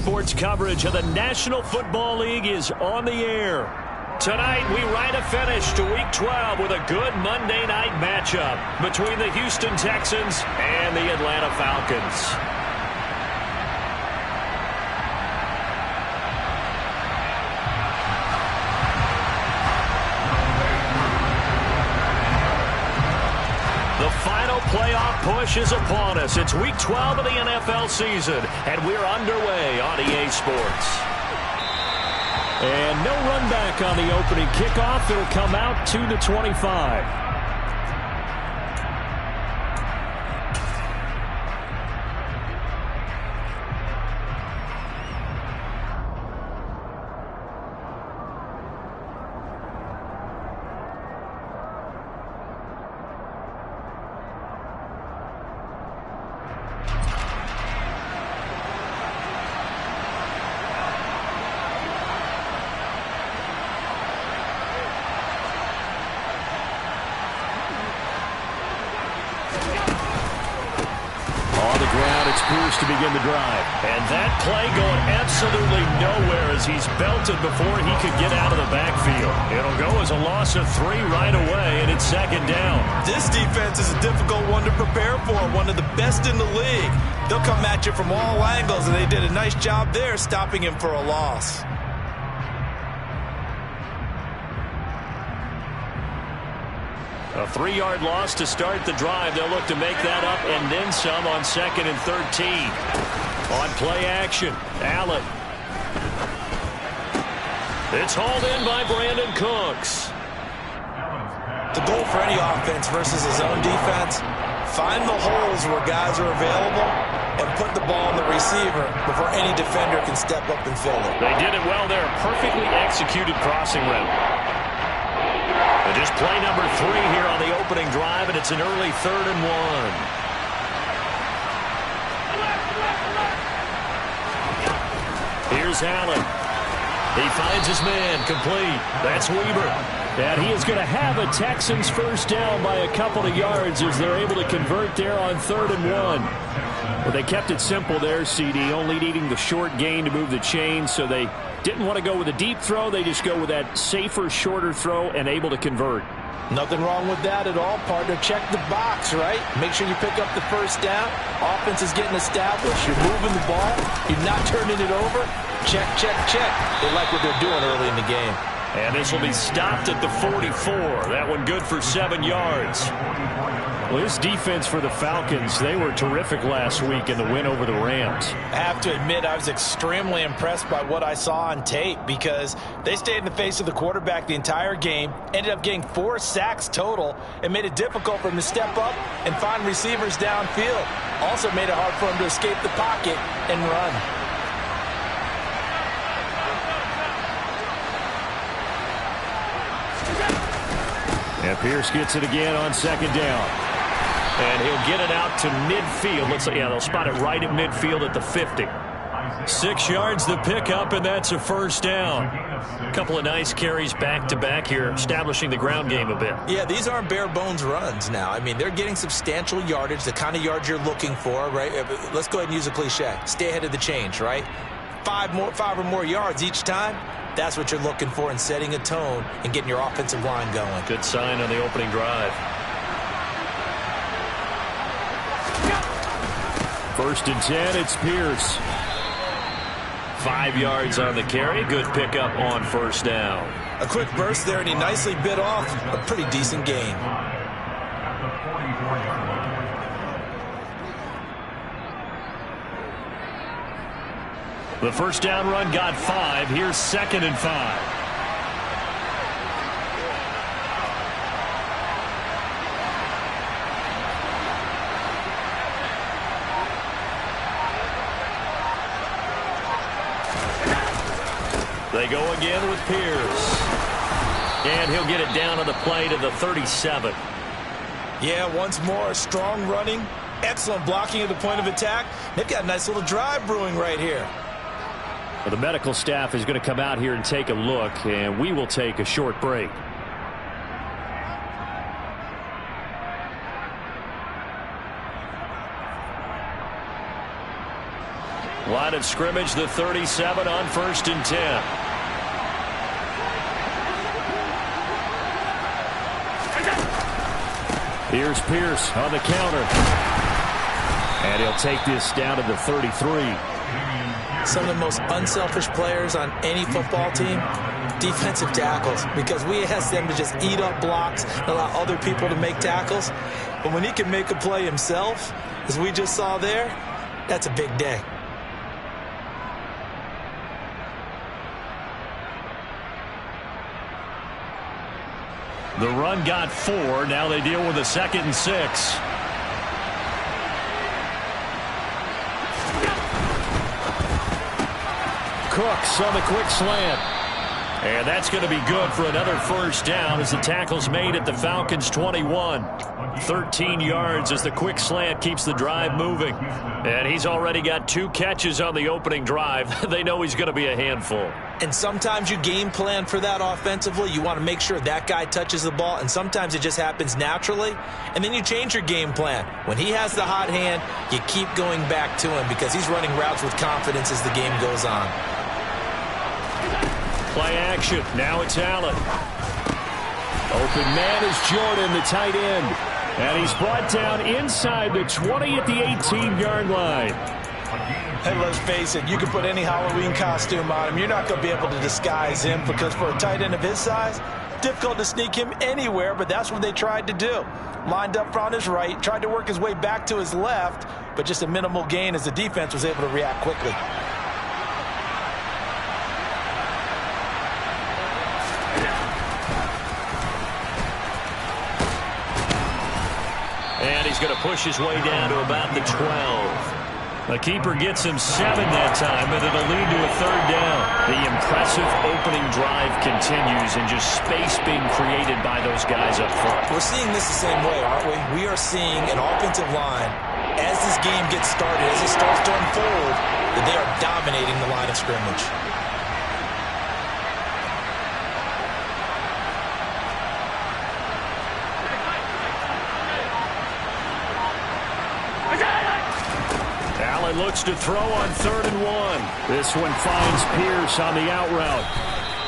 Sports coverage of the National Football League is on the air. Tonight, we write a finish to Week 12 with a good Monday night matchup between the Houston Texans and the Atlanta Falcons. The final playoff push is upon us. It's Week 12 of the NFL season, and we're underway on EA Sports. And no run back on the opening kickoff. It'll come out to the 25. To begin the drive. And that play going absolutely nowhere as he's belted before he could get out of the backfield. It'll go as a loss of 3 right away, and it's second down. This defense is a difficult one to prepare for, one of the best in the league. They'll come at you from all angles, and they did a nice job there stopping him for a loss. A 3-yard loss to start the drive. They'll look to make that up and then some on 2nd and 13. On play action, Allen. It's hauled in by Brandon Cooks. The goal for any offense versus his own defense, find the holes where guys are available and put the ball on the receiver before any defender can step up and fill it. They did it well there. Perfectly executed crossing route. Just play number 3 here on the opening drive, and it's an early 3rd and 1. Here's Allen. He finds his man complete. That's Weber. And he is going to have a Texans first down by a couple of yards as they're able to convert there on 3rd and 1. Well, they kept it simple there, CD, only needing the short gain to move the chains, so they didn't want to go with a deep throw. They just go with that safer, shorter throw and able to convert. Nothing wrong with that at all, partner. Check the box, right? Make sure you pick up the first down. Offense is getting established. You're moving the ball. You're not turning it over. Check, check, check. They like what they're doing early in the game. And this will be stopped at the 44. That one good for 7 yards. Well, this defense for the Falcons, they were terrific last week in the win over the Rams. I have to admit, I was extremely impressed by what I saw on tape because they stayed in the face of the quarterback the entire game, ended up getting 4 sacks total, and made it difficult for him to step up and find receivers downfield. Also made it hard for him to escape the pocket and run. And Pierce gets it again on 2nd down. And he'll get it out to midfield. Looks like, yeah, they'll spot it right at midfield at the 50. 6 yards the pickup, and that's a first down. A couple of nice carries back-to-back here, establishing the ground game a bit. Yeah, these aren't bare-bones runs now. I mean, they're getting substantial yardage, the kind of yards you're looking for, right? Let's go ahead and use a cliche. Stay ahead of the change, right? 5 or more yards each time. That's what you're looking for in setting a tone and getting your offensive line going. Good sign on the opening drive. 1st and 10, it's Pierce. 5 yards on the carry. Good pickup on first down. A quick burst there, and he nicely bit off a pretty decent gain. The first down run got 5. Here's 2nd and 5. They go again with Pierce. And he'll get it down on the play to the 37. Yeah, once more, strong running, excellent blocking at the point of attack. They've got a nice little drive brewing right here. Well, the medical staff is going to come out here and take a look, and we will take a short break. Line of scrimmage, the 37 on 1st and 10. Here's Pierce on the counter. And he'll take this down to the 33. Some of the most unselfish players on any football team, defensive tackles, because we ask them to just eat up blocks and allow other people to make tackles. But when he can make a play himself, as we just saw there, that's a big day. The run got 4. Now they deal with a 2nd and 6. Cooks on the quick slant. And that's going to be good for another 1st down as the tackle's made at the Falcons' 21. 13 yards as the quick slant keeps the drive moving. And he's already got 2 catches on the opening drive. They know he's going to be a handful. And sometimes you game plan for that offensively. You want to make sure that guy touches the ball, and sometimes it just happens naturally. And then you change your game plan. When he has the hot hand, you keep going back to him because he's running routes with confidence as the game goes on. Play action. Now it's Allen. Open man is Jordan, the tight end. And he's brought down inside the 20 at the 18-yard line. And let's face it, you can put any Halloween costume on him. You're not going to be able to disguise him because for a tight end of his size, difficult to sneak him anywhere, but that's what they tried to do. Lined up on his right, tried to work his way back to his left, but just a minimal gain as the defense was able to react quickly. And he's going to push his way down to about the 12. The keeper gets him 7 that time, but it'll lead to a 3rd down. The impressive opening drive continues and just space being created by those guys up front. We're seeing this the same way, aren't we? We are seeing an offensive line, as this game gets started, as it starts to unfold, that they are dominating the line of scrimmage. Allen looks to throw on 3rd and 1. This one finds Pierce on the out route.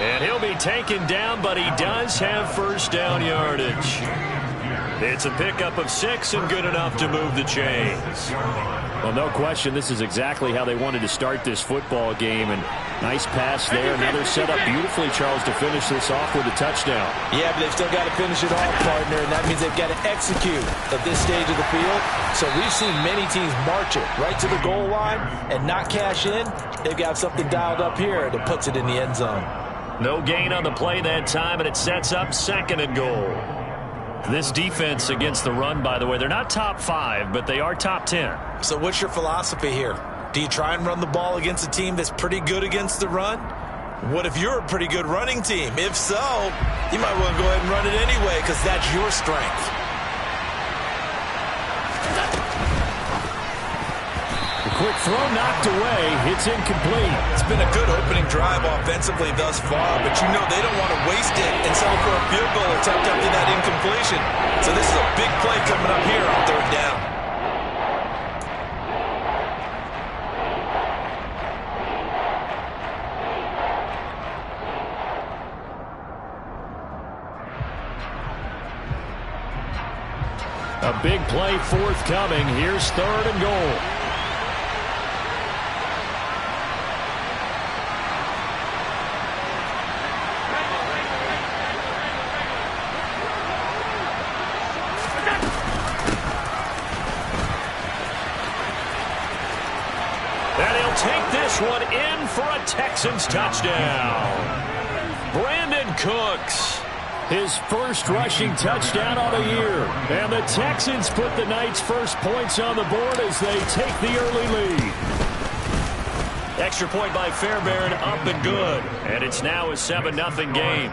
And he'll be taken down, but he does have 1st down yardage. It's a pickup of 6 and good enough to move the chains. Well, no question, this is exactly how they wanted to start this football game. And nice pass there. Another setup beautifully, Charles, to finish this off with a touchdown. Yeah, but they've still got to finish it off, partner, and that means they've got to execute at this stage of the field. So we've seen many teams march it right to the goal line and not cash in. They've got something dialed up here that puts it in the end zone. No gain on the play that time, and it sets up 2nd and goal. This defense against the run, by the way, they're not top 5, but they are top 10. So what's your philosophy here? Do you try and run the ball against a team that's pretty good against the run? What if you're a pretty good running team? If so, you might want to go ahead and run it anyway because that's your strength. Quick throw knocked away. It's incomplete. It's been a good opening drive offensively thus far, but you know they don't want to waste it and settle for a field goal attempt after that incompletion. So this is a big play coming up here on 3rd down. A big play forthcoming. Here's 3rd and goal. Take this one in for a Texans touchdown. Brandon Cooks, his 1st rushing touchdown on the year. And the Texans put the Knights' first points on the board as they take the early lead. Extra point by Fairbairn, up and good. And it's now a 7-0 game.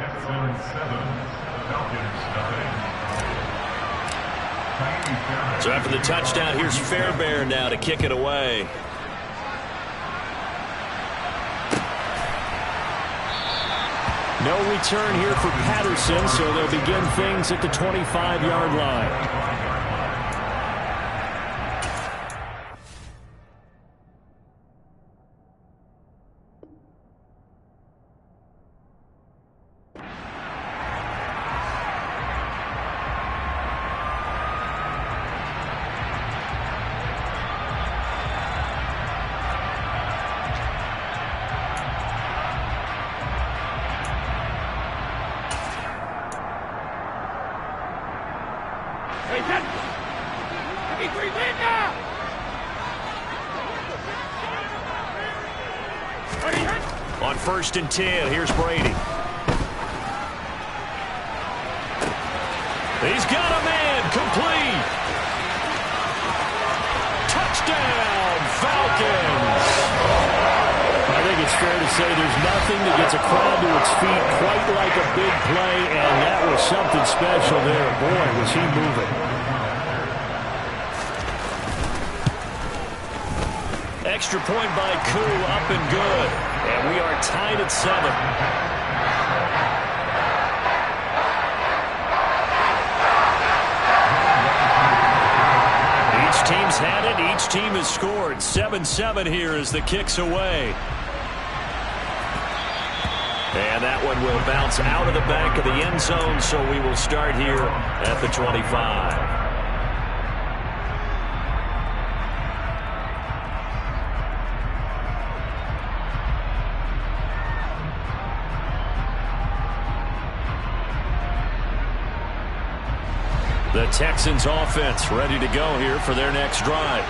So after the touchdown, here's Fairbairn now to kick it away. No return here for Patterson, so they'll begin things at the 25-yard line. On 1st and 10, here's Brady. He's got a man, complete. Touchdown, Falcons. I think it's fair to say there's nothing that gets a crowd to its feet quite like a big play, and that was something special there. Boy, was he moving. Extra point by Koo, up and good. And we are tied at 7. Each team's had it. Each team has scored. 7-7 here as the kick's away. And that one will bounce out of the back of the end zone, so we will start here at the 25. The Texans offense ready to go here for their next drive.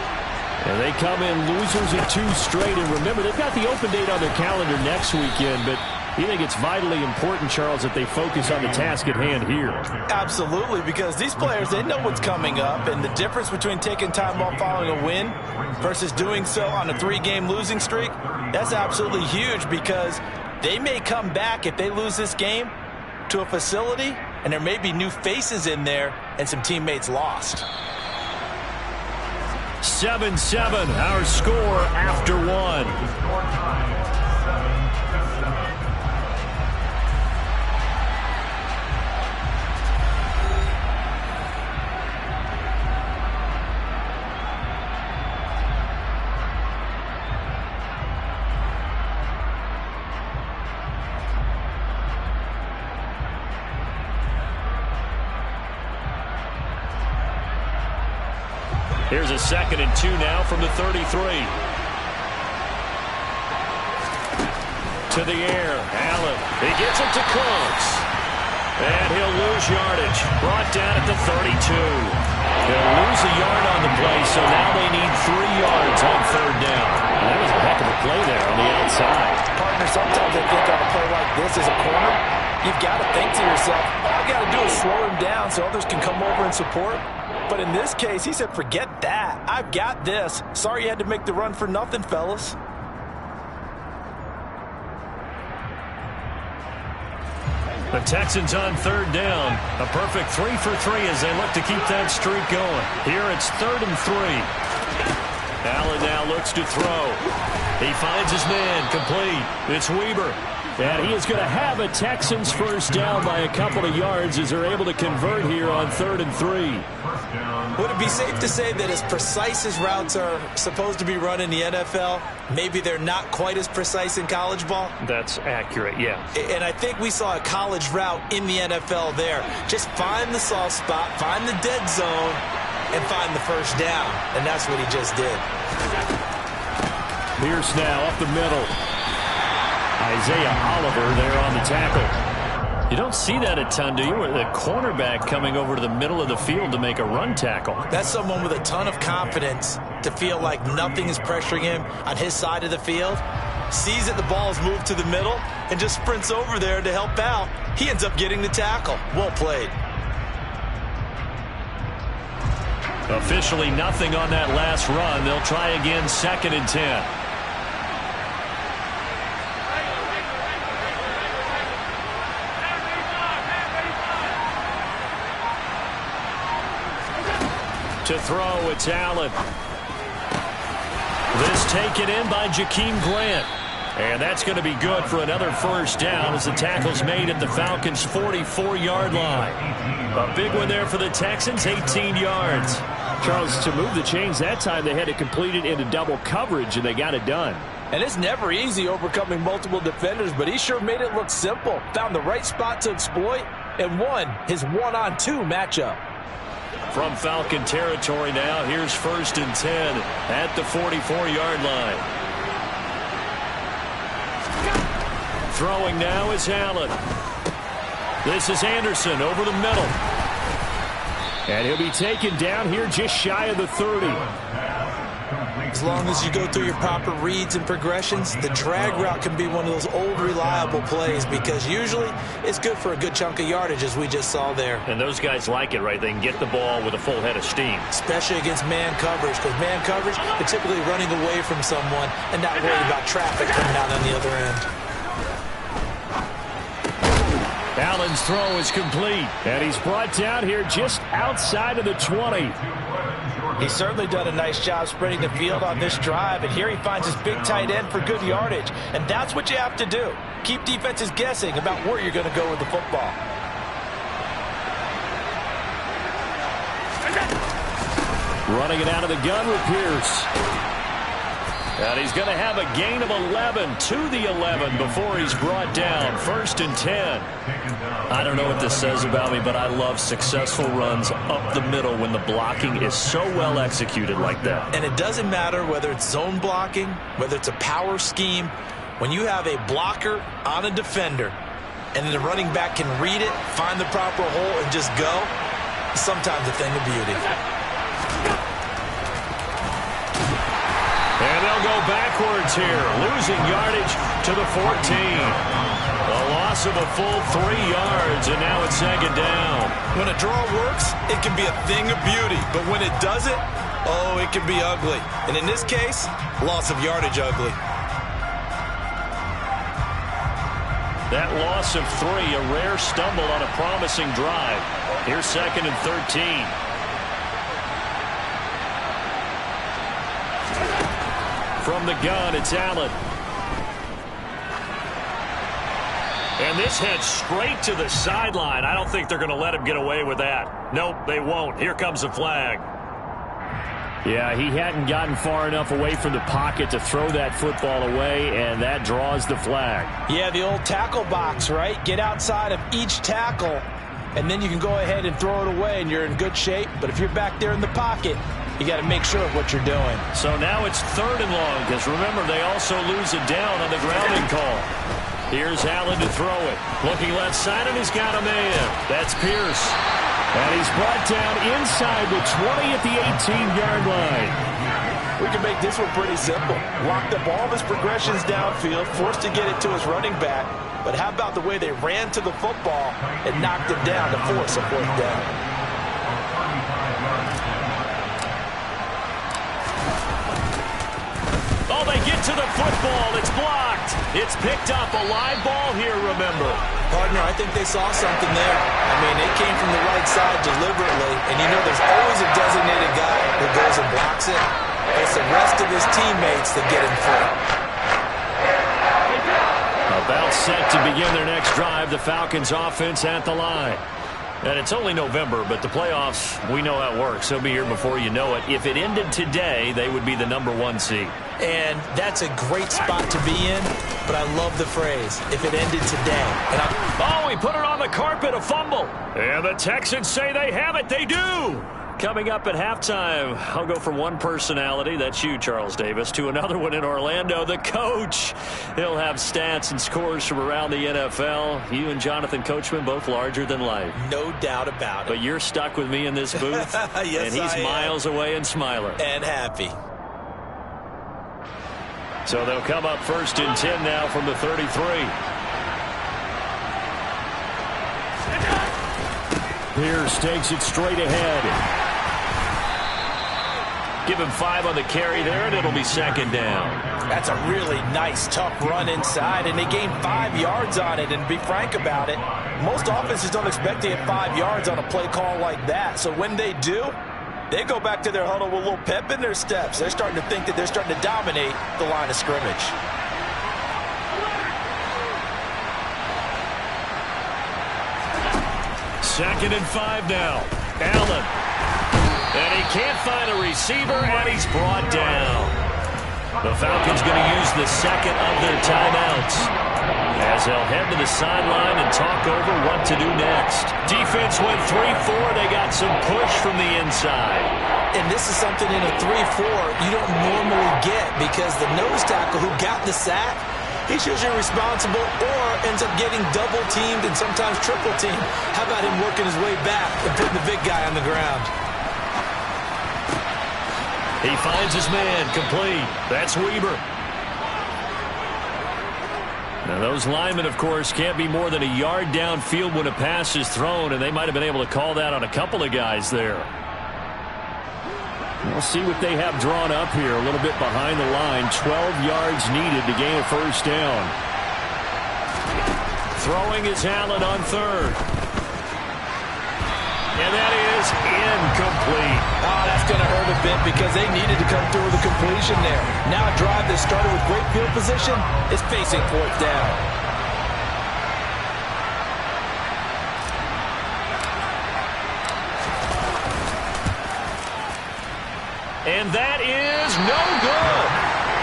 And they come in losers in 2 straight. And remember, they've got the open date on their calendar next weekend, but you think it's vitally important, Charles, that they focus on the task at hand here? Absolutely, because these players, they know what's coming up, and the difference between taking time off following a win versus doing so on a 3-game losing streak, that's absolutely huge, because they may come back if they lose this game to a facility, and there may be new faces in there and some teammates lost. 7-7, our score after 1. Here's a 2nd and 2 now from the 33. To the air, Allen. He gets it to close. And he'll lose yardage. Brought down at the 32. He'll lose a yard on the play, so now they need 3 yards on 3rd down. And that was a heck of a play there on the outside. Partner, sometimes I think on a play like this as a corner, you've got to think to yourself, all I got to do is slow him down so others can come over and support. But in this case, he said, forget that. I've got this. Sorry you had to make the run for nothing, fellas. The Texans on 3rd down. A perfect 3 for 3 as they look to keep that streak going. Here it's 3rd and 3. Allen now looks to throw. He finds his man, complete. It's Weber. And he is going to have a Texans first down by a couple of yards as they're able to convert here on 3rd and 3. Would it be safe to say that as precise as routes are supposed to be run in the NFL, maybe they're not quite as precise in college ball? That's accurate, yeah. And I think we saw a college route in the NFL there. Just find the soft spot, find the dead zone, and find the first down. And that's what he just did. Pierce now up the middle. Isaiah Oliver there on the tackle. You don't see that a ton, do you? The cornerback coming over to the middle of the field to make a run tackle. That's someone with a ton of confidence to feel like nothing is pressuring him on his side of the field. Sees that the ball's moved to the middle and just sprints over there to help out. He ends up getting the tackle. Well played. Officially nothing on that last run. They'll try again, 2nd and 10. To throw, it's Allen. This taken in by Jakeem Grant. And that's going to be good for another first down as the tackle's made at the Falcons' 44-yard line. A big one there for the Texans, 18 yards. Charles, to move the chains that time, they had to complete it into double coverage, and they got it done. And it's never easy overcoming multiple defenders, but he sure made it look simple. Found the right spot to exploit and won his 1-on-2 matchup. From Falcon territory now, here's 1st and 10 at the 44-yard line. Throwing now is Allen. This is Anderson over the middle. And he'll be taken down here just shy of the 30. As long as you go through your proper reads and progressions, the drag route can be one of those old reliable plays because usually it's good for a good chunk of yardage, as we just saw there. And those guys like it, right? They can get the ball with a full head of steam. Especially against man coverage, because man coverage, they're typically running away from someone and not worried about traffic coming out on the other end. Allen's throw is complete, and he's brought down here just outside of the 20. He's certainly done a nice job spreading the field on this drive, and here he finds his big tight end for good yardage. And that's what you have to do. Keep defenses guessing about where you're going to go with the football. Running it out of the gun with Pierce. And he's going to have a gain of 11 to the 11 before he's brought down. 1st and 10. I don't know what this says about me, but I love successful runs up the middle when the blocking is so well executed like that. And it doesn't matter whether it's zone blocking, whether it's a power scheme. When you have a blocker on a defender and then the running back can read it, find the proper hole, and just go, it's sometimes a thing of beauty. And they'll go backwards here, losing yardage to the 14. A loss of a full 3 yards, and now it's 2nd down. When a draw works, it can be a thing of beauty. But when it doesn't, oh, it can be ugly. And in this case, loss of yardage ugly. That loss of 3, a rare stumble on a promising drive. Here's 2nd and 13. From the gun, it's Allen. And this heads straight to the sideline. I don't think they're going to let him get away with that. Nope, they won't. Here comes the flag. Yeah, he hadn't gotten far enough away from the pocket to throw that football away, and that draws the flag. Yeah, the old tackle box, right? Get outside of each tackle, and then you can go ahead and throw it away, and you're in good shape. But if you're back there in the pocket, you got to make sure of what you're doing. So now it's 3rd and long, because remember, they also lose it down on the grounding call. Here's Allen to throw it. Looking left side, and he's got a man. That's Pierce. And he's brought down inside the 20 at the 18-yard line. We can make this one pretty simple. Locked up all of his progressions downfield, forced to get it to his running back. But how about the way they ran to the football and knocked him down to force a 4th down? Oh, they get to the football. It's blocked. It's picked up. A live ball here, remember. Partner, I think they saw something there. I mean, they came from the right side deliberately, and you know there's always a designated guy who goes and blocks it. It's the rest of his teammates that get in front. About set to begin their next drive. The Falcons offense at the line. And it's only November, but the playoffs, we know how it works. They'll be here before you know it. If it ended today, they would be the #1 seed. And that's a great spot to be in, but I love the phrase, if it ended today. Oh, he put it on the carpet, a fumble. And the Texans say they have it. They do. Coming up at halftime, I'll go from one personality, that's you, Charles Davis, to another one in Orlando, the coach. He'll have stats and scores from around the NFL. You and Jonathan Coachman, both larger than life. No doubt about it. But you're stuck with me in this booth, yes, and he's miles away and smiling. And happy. So they'll come up 1st and 10 now from the 33. Pierce takes it straight ahead. Give him 5 on the carry there, and it'll be 2nd down. That's a really nice, tough run inside, and they gained 5 yards on it. And to be frank about it, most offenses don't expect to get 5 yards on a play call like that. So when they do, they go back to their huddle with a little pep in their steps. They're starting to think that they're starting to dominate the line of scrimmage. Second and 5 now. Allen. And he can't find a receiver, and he's brought down. The Falcons going to use the second of their timeouts as they'll head to the sideline and talk over what to do next. Defense went 3-4. They got some push from the inside. And this is something in a 3-4 you don't normally get because the nose tackle who got the sack he's usually responsible or ends up getting double teamed and sometimes triple teamed. How about him working his way back and putting the big guy on the ground? He finds his man, complete. That's Weber. Now those linemen, of course, can't be more than a yard downfield when a pass is thrown, and they might have been able to call that on a couple of guys there. We'll see what they have drawn up here. A little bit behind the line. 12 yards needed to gain a first down. Throwing is Allen on third. And that is incomplete. Oh, that's going to hurt a bit because they needed to come through with a completion there. Now a drive that started with great field position is facing fourth down. And that is no good.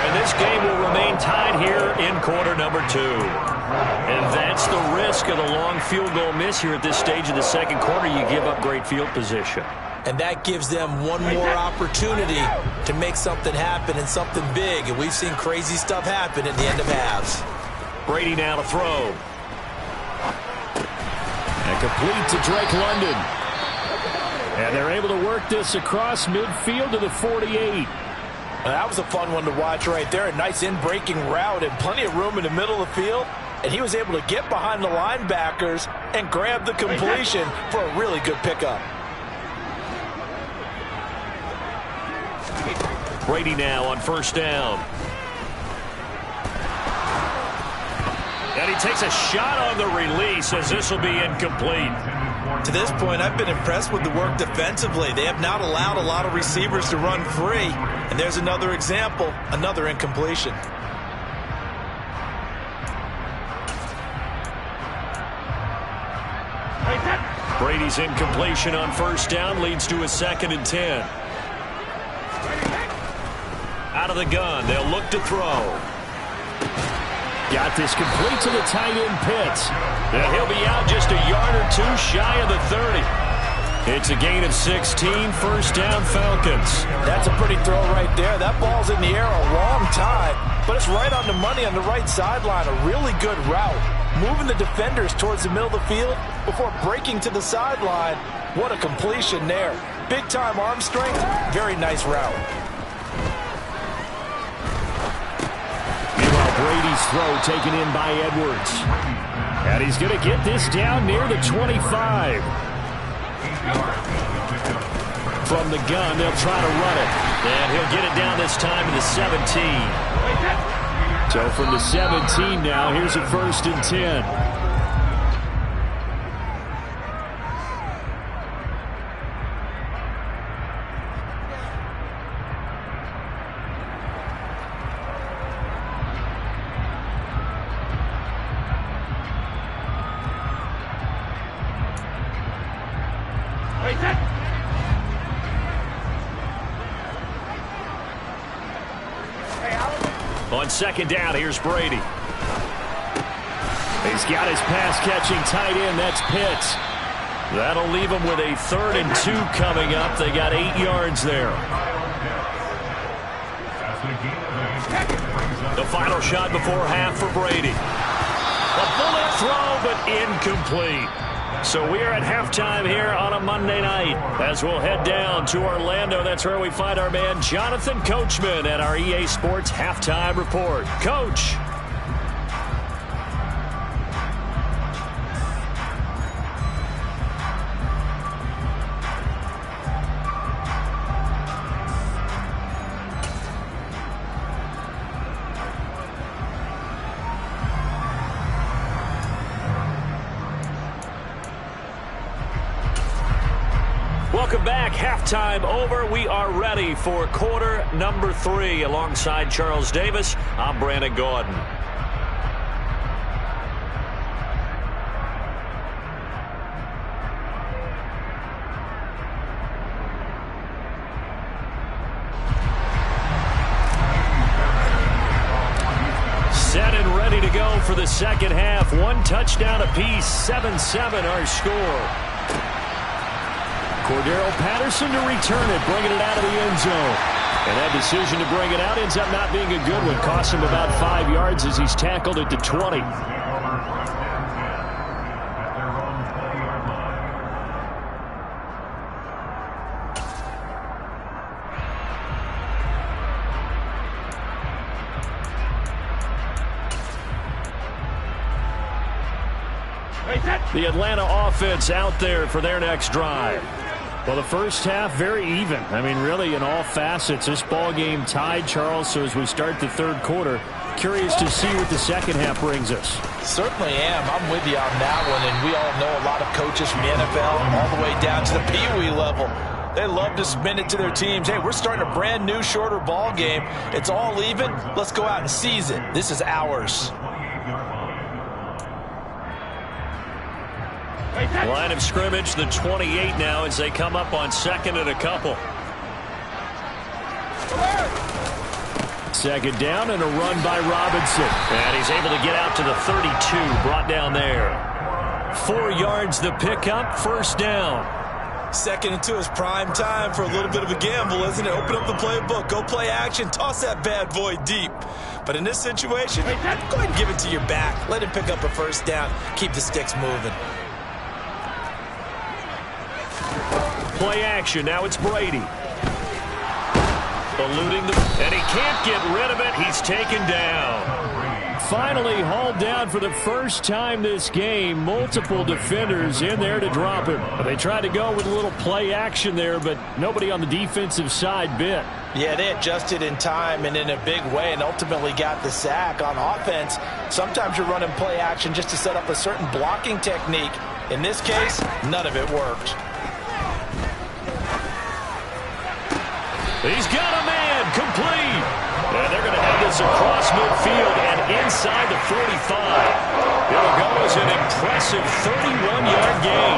And this game will remain tied here in quarter number 2. And that's the risk of the long field goal miss here at this stage of the second quarter. You give up great field position. And that gives them one more opportunity to make something happen and something big. And we've seen crazy stuff happen at the end of halves. Brady now to throw. And complete to Drake London. And they're able to work this across midfield to the 48. That was a fun one to watch right there. A nice in-breaking route and plenty of room in the middle of the field. And he was able to get behind the linebackers and grab the completion for a really good pickup. Brady now on first down. And he takes a shot on the release as this will be incomplete. To this point, I've been impressed with the work defensively. They have not allowed a lot of receivers to run free. And there's another example, another incompletion. Brady's incompletion on first down leads to a 2nd and 10. Out of the gun, they'll look to throw. Got this complete to the tight end Pitts. And he'll be out just a yard or 2 shy of the 30. It's a gain of 16, first down Falcons. That's a pretty throw right there. That ball's in the air a long time, but it's right on the money on the right sideline. A really good route. Moving the defenders towards the middle of the field before breaking to the sideline. What a completion there. Big-time arm strength. Very nice route. Brady's throw taken in by Edwards. And he's going to get this down near the 25. From the gun, they'll try to run it. And he'll get it down this time to the 17. So from the 17 now, here's a 1st and 10. On second down, here's Brady. He's got his pass-catching tight end. That's Pitts. That'll leave him with a 3rd and 2 coming up. They got 8 yards there. The final shot before half for Brady. A bullet throw, but incomplete. So we're at halftime here on a Monday night as we'll head down to Orlando. That's where we find our man Jonathan Coachman at our EA Sports Halftime Report. Coach. Welcome back. Halftime over. We are ready for quarter number 3. Alongside Charles Davis, I'm Brandon Gordon. Set and ready to go for the second half. 1 touchdown apiece. 7-7 our score. Cordero Patterson to return it, bringing it out of the end zone. And that decision to bring it out ends up not being a good one. Cost him about 5 yards as he's tackled at the 20. The Atlanta offense out there for their next drive. Well, the first half, very even. I mean, really, in all facets, this ball game tied, Charles. So as we start the third quarter, curious to see what the second half brings us. Certainly am. I'm with you on that one. And we all know a lot of coaches from the NFL all the way down to the Pee-wee level. They love to spin it to their teams. Hey, we're starting a brand new, shorter ball game. It's all even. Let's go out and seize it. This is ours. Line of scrimmage, the 28 now as they come up on second and a couple. Second down and a run by Robinson. And he's able to get out to the 32, brought down there. 4 yards the pickup, first down. Second and 2 is prime time for a little bit of a gamble, isn't it? Open up the playbook, go play action, toss that bad boy deep. But in this situation, go ahead and give it to your back. Let him pick up a first down, keep the sticks moving. Play action. Now it's Brady. Eluding and he can't get rid of it. He's taken down. Finally hauled down for the first time this game. Multiple defenders in there to drop him. They tried to go with a little play action there, but nobody on the defensive side bit. Yeah, they adjusted in time and in a big way and ultimately got the sack. On offense, sometimes you're running play action just to set up a certain blocking technique. In this case, none of it worked. He's got a man, complete. And they're going to have this across midfield and inside the 45. It'll go as an impressive 31-yard gain.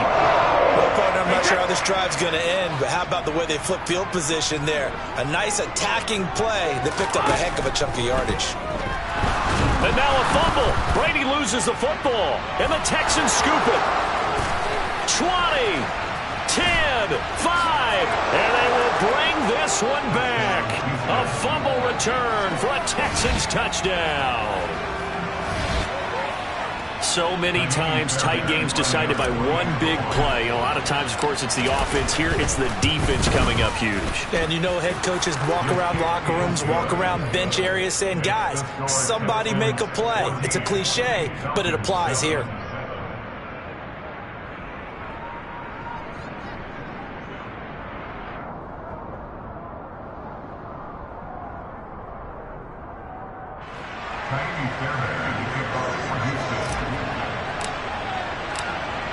Well, partner, I'm not sure how this drive's going to end, but how about the way they flip field position there? A nice attacking play. They picked up a heck of a chunk of yardage. And now a fumble. Brady loses the football, and the Texans scoop it. 20, 10, 5, and they will bring this one back. A fumble return for a Texans touchdown. So many times tight games decided by one big play. And a lot of times, of course, it's the offense. Here, it's the defense coming up huge. And you know, head coaches walk around locker rooms, walk around bench areas saying, guys, somebody make a play. It's a cliche, but it applies here.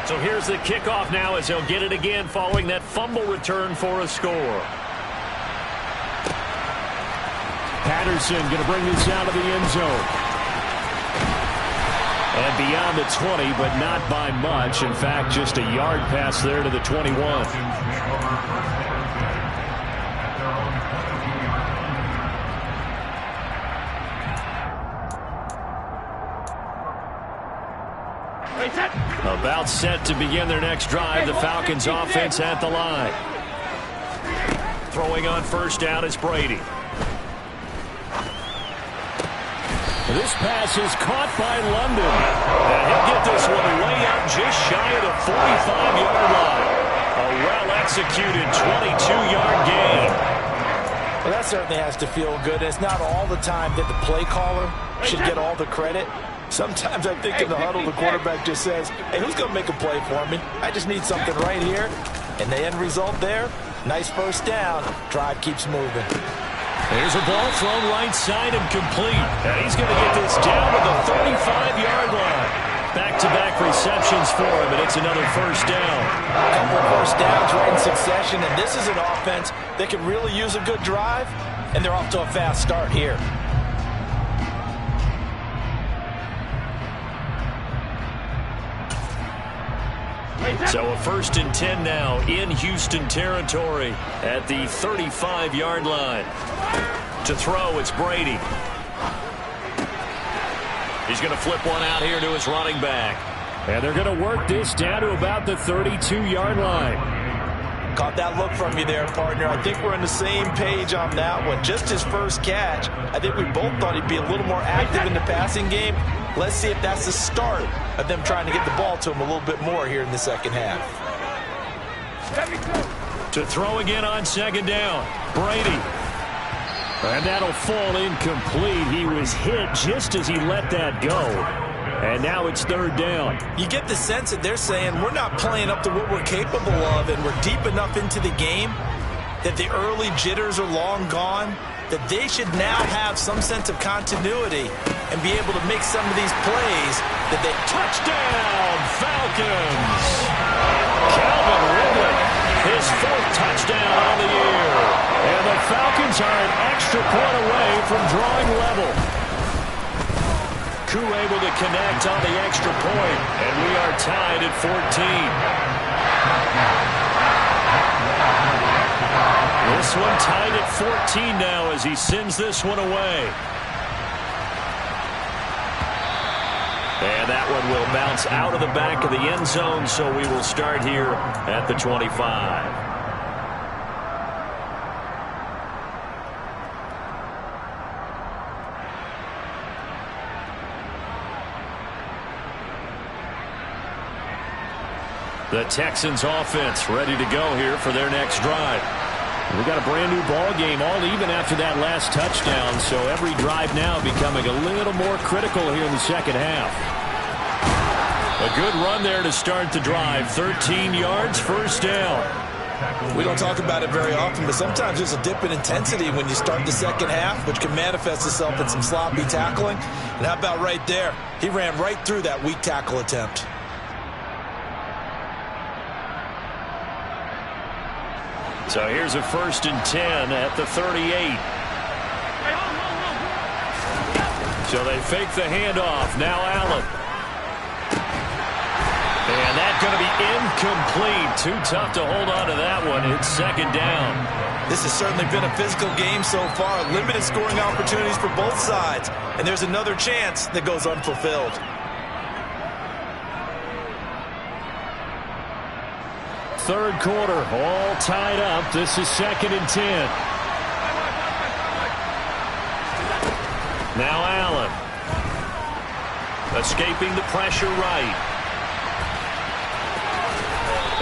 So here's the kickoff now as he'll get it again following that fumble return for a score. Patterson going to bring this out of the end zone. And beyond the 20, but not by much. In fact, just a yard pass there to the 21. About set to begin their next drive. The Falcons offense at the line. Throwing on first down is Brady. This pass is caught by London. And he'll get this one way out just shy of the 45-yard line. A well-executed 22-yard gain. Well, that certainly has to feel good. It's not all the time that the play caller should get all the credit. Sometimes I think in the huddle, the quarterback just says, hey, who's going to make a play for me? I just need something right here. And the end result there, nice first down. Drive keeps moving. There's a ball thrown right side and complete. And he's going to get this down to the 35-yard line. Back-to-back receptions for him, and it's another first down. A couple of first downs right in succession, and this is an offense that can really use a good drive, and they're off to a fast start here. So a 1st and 10 now in Houston territory at the 35-yard line. To throw, it's Brady. He's going to flip one out here to his running back. And they're going to work this down to about the 32-yard line. Caught that look from you there, partner. I think we're on the same page on that one. Just his first catch, I think we both thought he'd be a little more active in the passing game. Let's see if that's the start of them trying to get the ball to him a little bit more here in the second half. To throw again on second down, Brady. And that'll fall incomplete. He was hit just as he let that go. And now it's third down. You get the sense that they're saying we're not playing up to what we're capable of, and we're deep enough into the game that the early jitters are long gone, that they should now have some sense of continuity and be able to make some of these plays that they... Touchdown, Falcons! Calvin Ridley, his fourth touchdown of the year. And the Falcons are an extra point away from drawing level. Koo able to connect on the extra point, and we are tied at 14. This one tied at 14 now as he sends this one away. And that one will bounce out of the back of the end zone, so we will start here at the 25. The Texans offense ready to go here for their next drive. We got a brand new ball game, all even after that last touchdown, so every drive now becoming a little more critical here in the second half. A good run there to start the drive. 13 yards, first down. We don't talk about it very often, but sometimes there's a dip in intensity when you start the second half, which can manifest itself in some sloppy tackling. And how about right there? He ran right through that weak tackle attempt. So here's a 1st and 10 at the 38. So they fake the handoff. Now Allen. And that's going to be incomplete. Too tough to hold on to that one. It's second down. This has certainly been a physical game so far. Limited scoring opportunities for both sides. And there's another chance that goes unfulfilled. Third quarter, all tied up. This is 2nd and 10. Now Allen. Escaping the pressure right.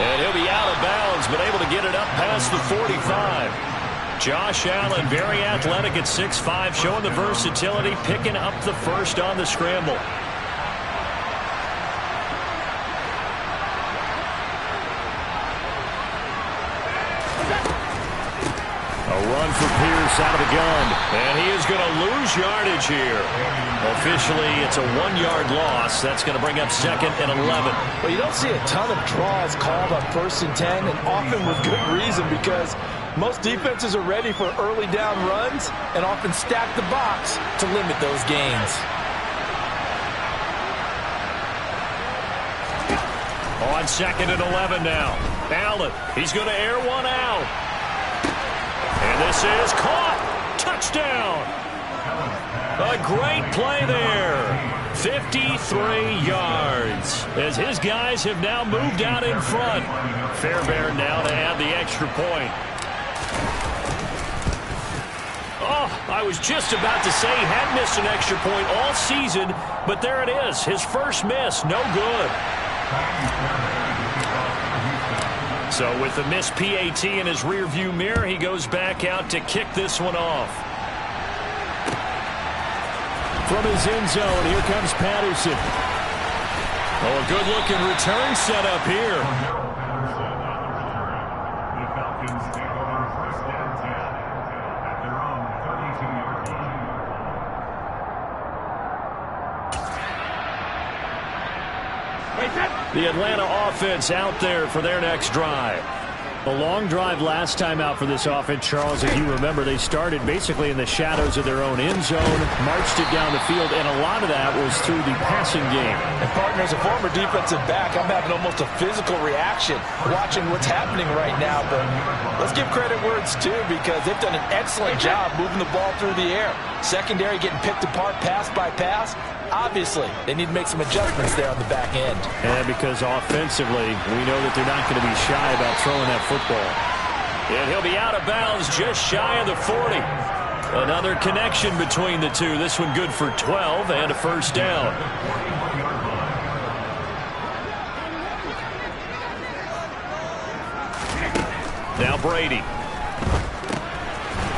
And he'll be out of bounds, but able to get it up past the 45. Josh Allen, very athletic at 6'5", showing the versatility, picking up the first on the scramble. A run for Pierce out of the gun, and he is going to lose yardage here. Officially, it's a 1-yard loss. That's going to bring up 2nd and 11. Well, you don't see a ton of draws called on 1st and 10, and often with good reason, because most defenses are ready for early down runs and often stack the box to limit those gains. On 2nd and 11 now. Allen, he's going to air one out. And this is caught. Touchdown. A great play there. 53 yards as his guys have now moved out in front. Fairbairn now to add the extra point. Oh, I was just about to say he had missed an extra point all season, but there it is. His first miss, no good. So with the missed PAT in his rearview mirror, he goes back out to kick this one off. From his end zone, here comes Patterson. Oh, a good-looking return set up here. The Atlanta offense out there for their next drive. A long drive last time out for this offense, Charles. If you remember, they started basically in the shadows of their own end zone, marched it down the field, and a lot of that was through the passing game. And, partner, as a former defensive back, I'm having almost a physical reaction watching what's happening right now. But let's give credit where it's due, because they've done an excellent job moving the ball through the air. Secondary getting picked apart pass by pass. Obviously, they need to make some adjustments there on the back end. And because offensively, we know that they're not going to be shy about throwing that football. And he'll be out of bounds just shy of the 40. Another connection between the two. This one good for 12 and a first down. Now Brady.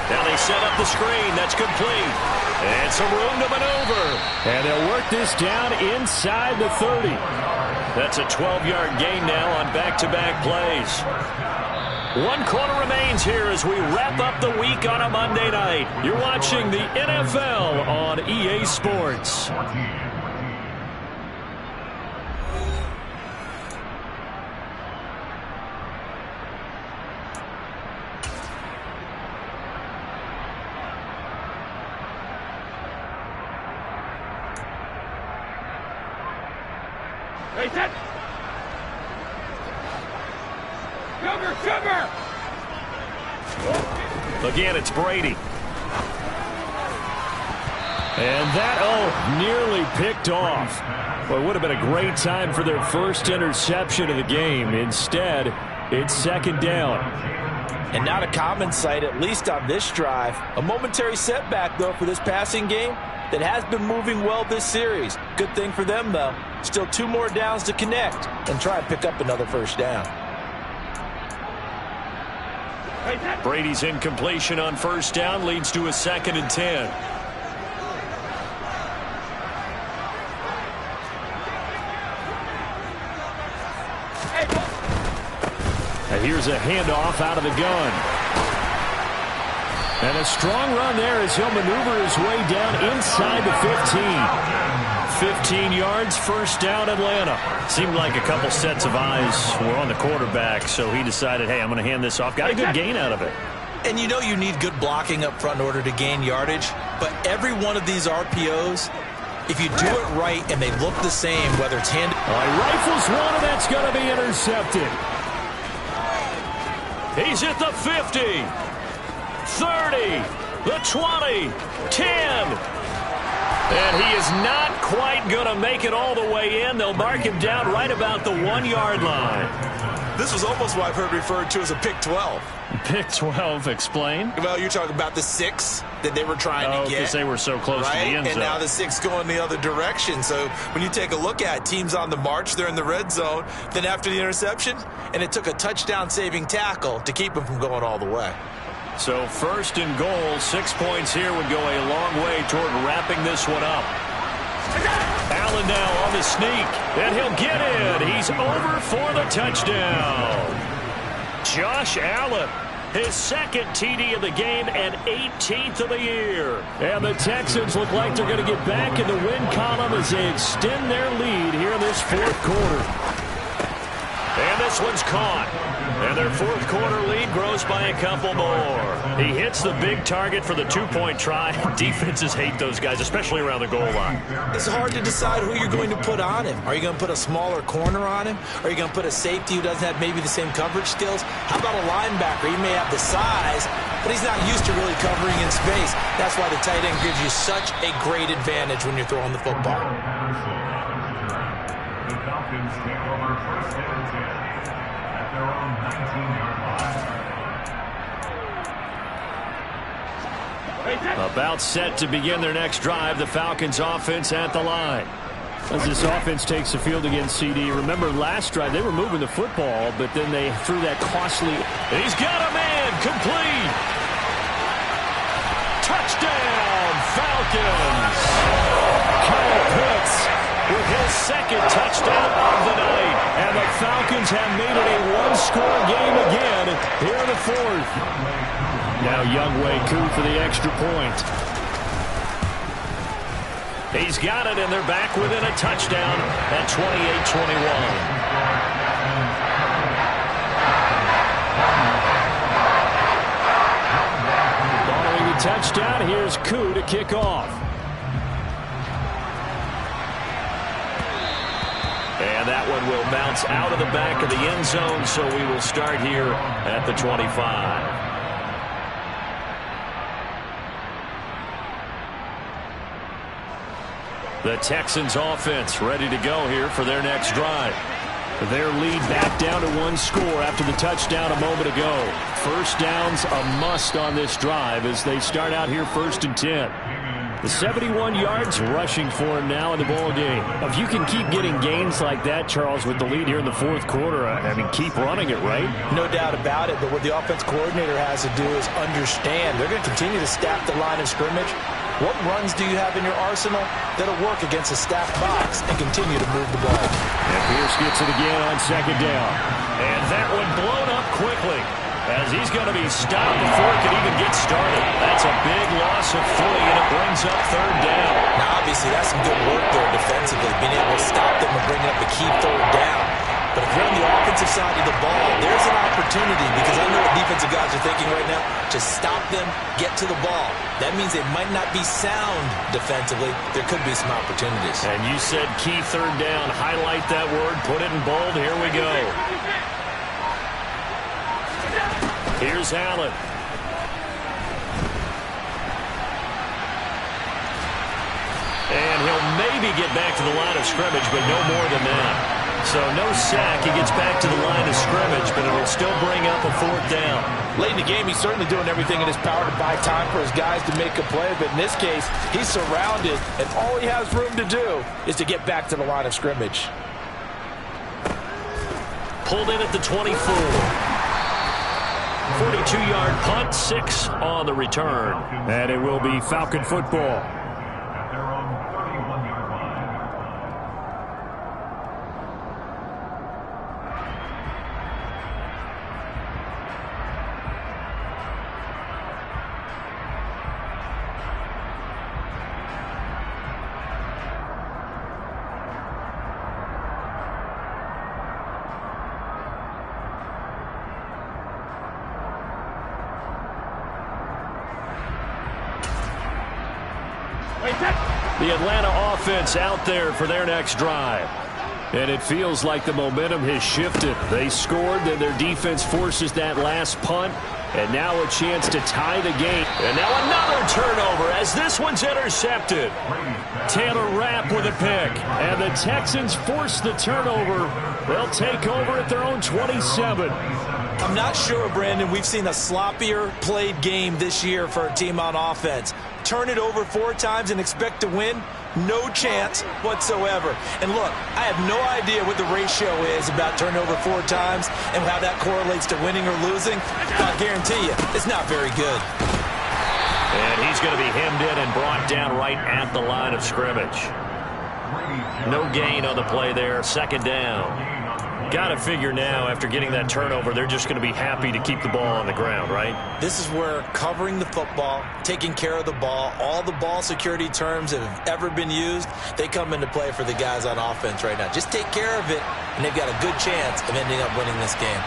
Now they set up the screen. That's complete. And some room to maneuver. And they'll work this down inside the 30. That's a 12-yard gain now on back-to-back plays. 1 quarter remains here as we wrap up the week on a Monday night. You're watching the NFL on EA Sports. Again, it's Brady. And that, nearly picked off. Well, it would have been a great time for their first interception of the game. Instead, it's second down. And not a common sight, at least on this drive. A momentary setback, though, for this passing game that has been moving well this series. Good thing for them, though. Still 2 more downs to connect and try and pick up another first down. Brady's incompletion on first down leads to a 2nd and 10. And here's a handoff out of the gun. And a strong run there as he'll maneuver his way down inside the 15. 15 yards, first down, Atlanta. Seemed like a couple sets of eyes were on the quarterback, so he decided, hey, I'm going to hand this off. Got a good gain out of it. And you know you need good blocking up front in order to gain yardage, but every one of these RPOs, if you do it right and they look the same, whether it's handed... Rifles one, and that's going to be intercepted. He's at the 50, 30, the 20, 10. And he is not quite going to make it all the way in. They'll mark him down right about the 1-yard line. This was almost what I've heard referred to as a pick 12. Pick 12, explain. Well, you're talking about the 6 that they were trying to get. Because they were so close to the end zone. And now the 6 going the other direction. So when you take a look at teams on the march, they're in the red zone. Then after the interception, and it took a touchdown-saving tackle to keep them from going all the way. So first and goal, 6 points here would go a long way toward wrapping this one up. Allen now on the sneak, and he'll get in. He's over for the touchdown. Josh Allen, his 2nd TD of the game and 18th of the year. And the Texans look like they're going to get back in the win column as they extend their lead here in this 4th quarter. And this one's caught. And their 4th quarter lead grows by a couple more. He hits the big target for the 2-point try. Defenses hate those guys, especially around the goal line. It's hard to decide who you're going to put on him. Are you going to put a smaller corner on him? Are you going to put a safety who doesn't have maybe the same coverage skills? How about a linebacker? He may have the size, but he's not used to really covering in space. That's why the tight end gives you such a great advantage when you're throwing the football. The Falcons take over first and 10 at their own 19-yard line. About set to begin their next drive, the Falcons offense at the line. As this offense takes the field against CD, remember last drive they were moving the football, but then they threw that costly... He's got a man, complete! Touchdown, Falcons! Kyle Pitts with his 2nd touchdown of the night. And the Falcons have made it a 1-score game again here in the 4th. Now Younghoe Koo for the extra point. He's got it, and they're back within a touchdown at 28-21. Following the touchdown, here's Koo to kick off. And that one will bounce out of the back of the end zone, so we will start here at the 25. The Texans offense ready to go here for their next drive. Their lead back down to one score after the touchdown a moment ago. First down's a must on this drive as they start out here 1st and 10. The 71 yards rushing for him now in the ball game. If you can keep getting gains like that, Charles, with the lead here in the 4th quarter, I mean, keep running it, right? No doubt about it, but what the offense coordinator has to do is understand they're going to continue to stack the line of scrimmage. What runs do you have in your arsenal that'll work against a stacked box and continue to move the ball? And Pierce gets it again on 2nd down. And that one blown up quickly, as he's going to be stopped before it can even get started. That's a big loss of footing, and it brings up 3rd down. Now, obviously, that's some good work there defensively, being able to stop them and bring up the key 3rd down. But if you're on the offensive side of the ball, there's an opportunity, because I know what defensive guys are thinking right now. Just stop them, get to the ball. That means they might not be sound defensively. There could be some opportunities. And you said key 3rd down. Highlight that word, put it in bold. Here we go. Here's Allen. And he'll maybe get back to the line of scrimmage, but no more than that. So no sack. He gets back to the line of scrimmage, but it'll still bring up a 4th down. Late in the game, he's certainly doing everything in his power to buy time for his guys to make a play. But in this case, he's surrounded, and all he has room to do is to get back to the line of scrimmage. Pulled in at the 24. 42-yard punt, 6 on the return. And it will be Falcon football. At their own 31-yard line. The Atlanta offense out there for their next drive. And it feels like the momentum has shifted. They scored, then their defense forces that last punt. And now a chance to tie the game. And now another turnover as this one's intercepted. Taylor Rapp with a pick. And the Texans force the turnover. They'll take over at their own 27. I'm not sure, Brandon, we've seen a sloppier played game this year for a team on offense. Turn it over 4 times and expect to win? No chance whatsoever. And look, I have no idea what the ratio is about turnover 4 times and how that correlates to winning or losing. I guarantee you, it's not very good. And he's going to be hemmed in and brought down right at the line of scrimmage. No gain on the play there. 2nd down. Got to figure now, after getting that turnover, they're just going to be happy to keep the ball on the ground, right? This is where covering the football, taking care of the ball, all the ball security terms that have ever been used, they come into play for the guys on offense right now. Just take care of it, and they've got a good chance of ending up winning this game.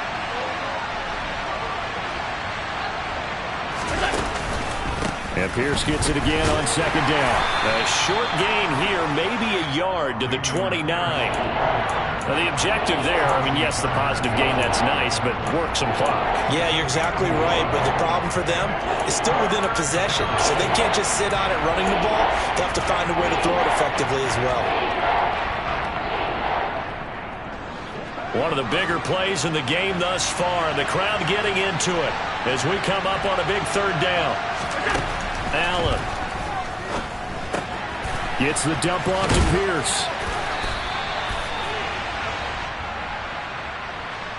And Pierce gets it again on 2nd down. A short gain here, maybe a yard to the 29. Now the objective there, I mean, yes, the positive gain, that's nice, but work some clock. Yeah, you're exactly right, but the problem for them is still within a possession, so they can't just sit on it running the ball. They have to find a way to throw it effectively as well. One of the bigger plays in the game thus far, and the crowd getting into it as we come up on a big 3rd down. Allen gets the dump off to Pierce.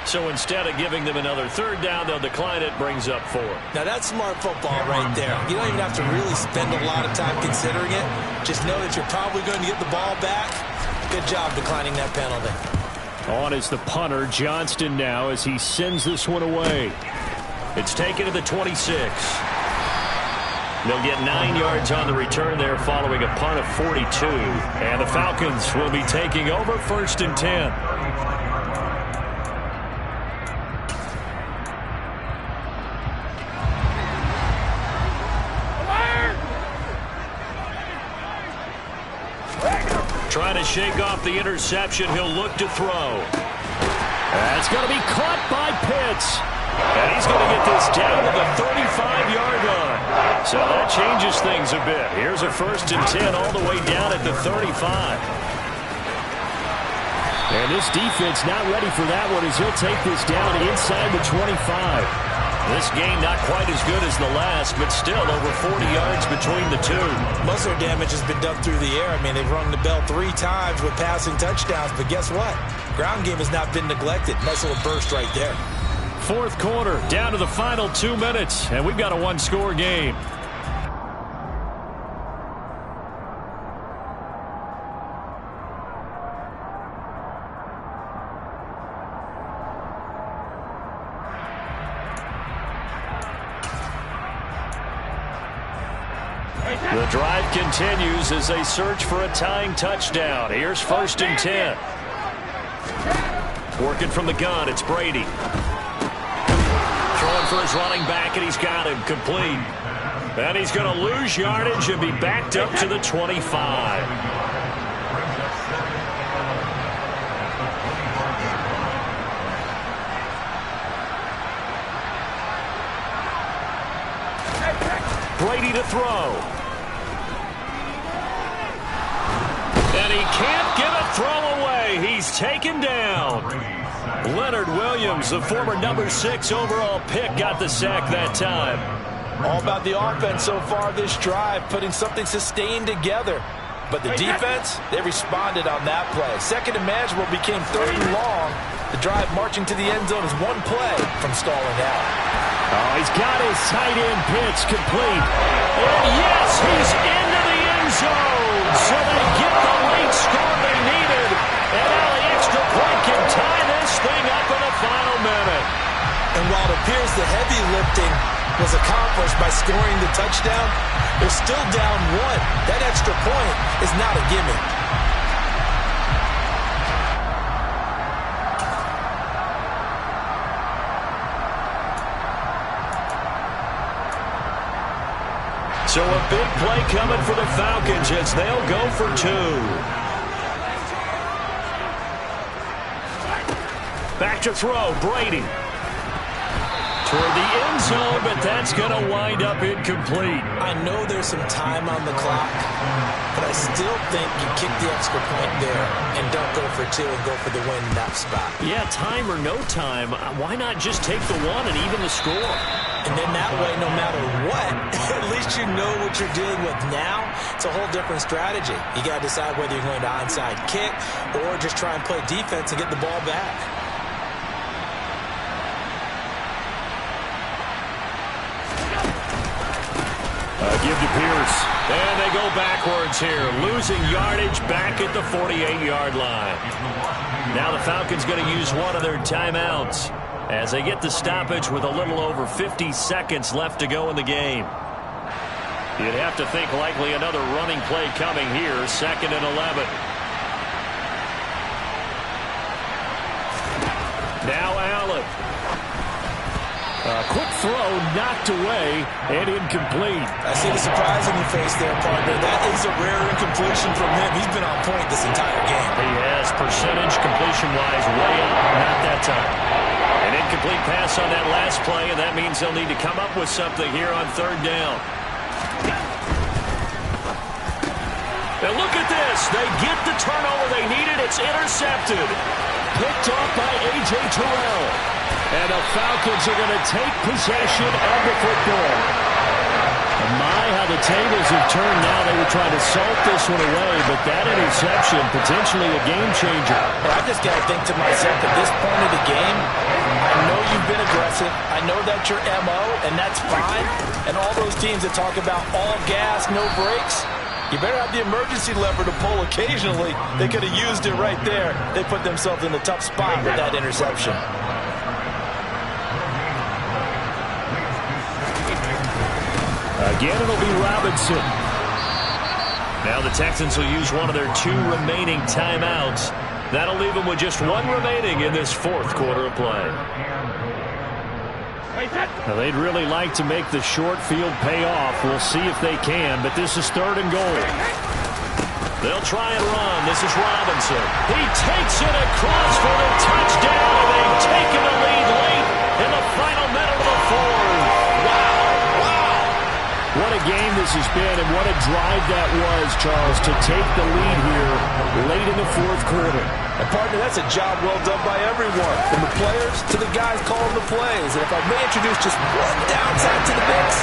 So instead of giving them another 3rd down, they'll decline it, brings up 4. Now that's smart football right there. You don't even have to really spend a lot of time considering it. Just know that you're probably going to get the ball back. Good job declining that penalty. On is the punter, Johnston, now as he sends this one away. It's taken to the 26. They'll get 9 yards on the return there following a punt of 42. And the Falcons will be taking over 1st and 10. Trying to shake off the interception. He'll look to throw. That's going to be caught by Pitts. And he's going to get this down to the 35-yard line. So that changes things a bit. Here's a 1st and 10 all the way down at the 35. And this defense not ready for that one as he'll take this down inside the 25. This game not quite as good as the last, but still over 40 yards between the two. Most of their damage has been done through the air. I mean, they've rung the bell 3 times with passing touchdowns, but guess what? Ground game has not been neglected. Nice little burst right there. 4th quarter, down to the final 2 minutes, and we've got a 1-score game. The drive continues as they search for a tying touchdown. Here's 1st and 10. Working from the gun, it's Brady. Throwing for his running back, and he's got him complete. And he's going to lose yardage and be backed up to the 25. Brady to throw. And he can't get a throw away. He's taken down. Leonard Williams, the former number 6 overall pick, got the sack that time. All about the offense so far this drive, putting something sustained together. But the defense, they responded on that play. 2nd and manageable became 3rd and long. The drive marching to the end zone is 1 play from stalling out. Oh, he's got his tight end pitch complete. And yes, he's into the end zone. So they get the late score they needed. And now the extra point can tie this thing up in the final minute. And while it appears the heavy lifting was accomplished by scoring the touchdown, they're still down 1. That extra point is not a gimme. So a big play coming for the Falcons as they'll go for 2. Back to throw, Brady. Toward the end zone, but that's going to wind up incomplete. I know there's some time on the clock, but I still think you kick the extra point there and don't go for 2 and go for the win in that spot. Yeah, time or no time, why not just take the 1 and even the score? And then that way, no matter what, at least you know what you're dealing with now. It's a whole different strategy. You got to decide whether you're going to onside kick or just try and play defense and get the ball back. Give to Pierce. And they go backwards here, losing yardage back at the 48-yard line. Now the Falcons going to use one of their timeouts as they get the stoppage with a little over 50 seconds left to go in the game. You'd have to think likely another running play coming here, 2nd and 11. Now Allen. A quick throw knocked away and incomplete. I see the surprise in your face there, partner. That is a rare incompletion from him. He's been on point this entire game. He has, percentage completion-wise way up, not that time. An incomplete pass on that last play, and that means they'll need to come up with something here on 3rd down. And look at this. They get the turnover they needed. It's intercepted. Picked off by A.J. Terrell. And the Falcons are going to take possession of the football. And my, how the tables have turned now. They were trying to salt this one away, but that interception, potentially a game changer. Well, I just got to think to myself, at this point of the game, I know you've been aggressive. I know that's your MO, and that's fine. And all those teams that talk about all gas, no brakes, you better have the emergency lever to pull occasionally. They could have used it right there. They put themselves in a tough spot with that interception. Again, it'll be Robinson. Now the Texans will use one of their 2 remaining timeouts. That'll leave them with just 1 remaining in this 4th quarter of play. Now, they'd really like to make the short field pay off. We'll see if they can, but this is 3rd and goal. They'll try and run. This is Robinson. He takes it across for the touchdown, and they've taken the lead late in the final this has been, and what a drive that was, Charles, to take the lead here late in the fourth quarter. And partner, that's a job well done by everyone, from the players to the guys calling the plays. And if I may introduce just one downside to the mix,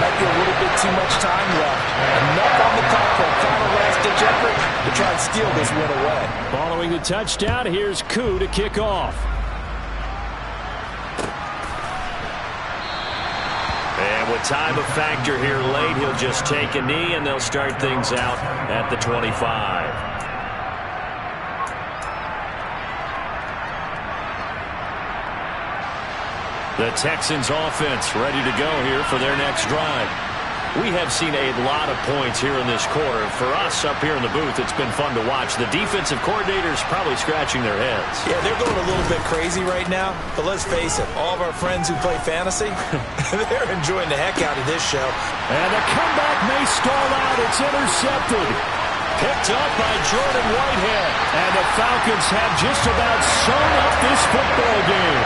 might be a little bit too much time left. Enough on the clock for a final last-ditch effort to try and steal this win away. Following the touchdown, here's Koo to kick off. And with time a factor here late, he'll just take a knee, and they'll start things out at the 25. The Texans offense ready to go here for their next drive. We have seen a lot of points here in this quarter. For us up here in the booth, it's been fun to watch. The defensive coordinators probably scratching their heads. Yeah, they're going a little bit crazy right now. But let's face it, all of our friends who play fantasy, they're enjoying the heck out of this show. And the comeback may stall out. It's intercepted. Picked up by Jordan Whitehead. And the Falcons have just about sewn up this football game.